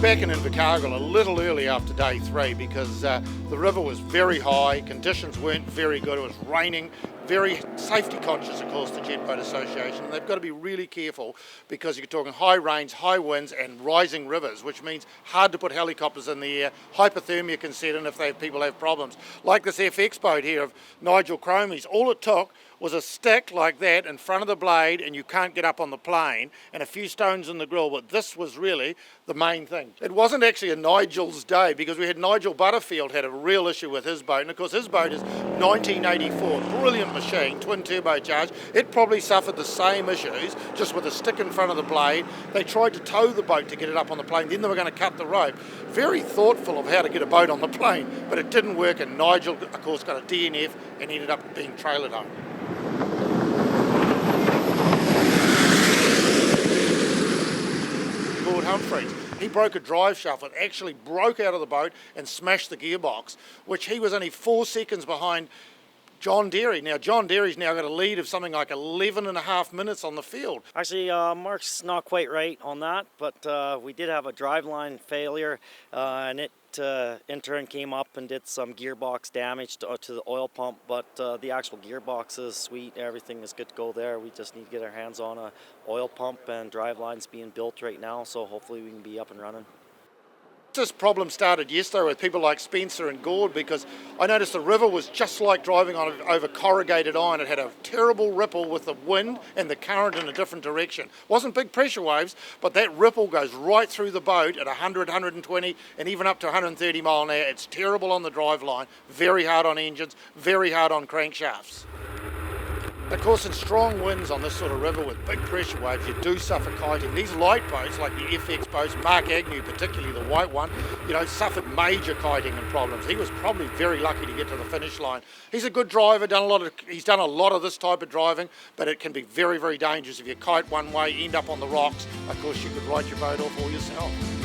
back in Invercargill a little early after day 3 because the river was very high, conditions weren't very good, it was raining, very safety conscious, of course, the Jet Boat Association, and they've got to be really careful because you're talking high rains, high winds and rising rivers, which means hard to put helicopters in the air, hypothermia can set in if people have problems. Like this FX boat here of Nigel Cromie's, all it took was a stick like that in front of the blade and you can't get up on the plane, and a few stones in the grill, but this was really the main thing. It wasn't actually a Nigel's day because we had Nigel Butterfield had a real issue with his boat, and of course his boat is 1984, brilliant machine, twin turbocharged. It probably suffered the same issues, just with a stick in front of the blade. They tried to tow the boat to get it up on the plane, then they were going to cut the rope. Very thoughtful of how to get a boat on the plane, but it didn't work, and Nigel, of course, got a DNF and ended up being trailered home. Humphreys. He broke a drive shaft. It actually broke out of the boat and smashed the gearbox, which he was only 4 seconds behind John Derry. Now, John Derry's now got a lead of something like 11.5 minutes on the field. Actually, Mark's not quite right on that, but we did have a driveline failure, and it in turn came up and did some gearbox damage to the oil pump, but the actual gearbox is sweet. Everything is good to go there. We just need to get our hands on a oil pump, and driveline's being built right now, so hopefully we can be up and running. This problem started yesterday with people like Spencer and Gord, because I noticed the river was just like driving on over corrugated iron. It had a terrible ripple with the wind and the current in a different direction. Wasn't big pressure waves, but that ripple goes right through the boat at 100, 120 and even up to 130 mile an hour. It's terrible on the drive line, very hard on engines, very hard on crankshafts. Of course, in strong winds on this sort of river with big pressure waves, you do suffer kiting. These light boats, like the FX boats, Mark Agnew particularly, the white one, suffered major kiting and problems. He was probably very lucky to get to the finish line. He's a good driver, he's done a lot of this type of driving, but it can be very, very dangerous. If you kite one way, end up on the rocks, of course you could write your boat off all yourself.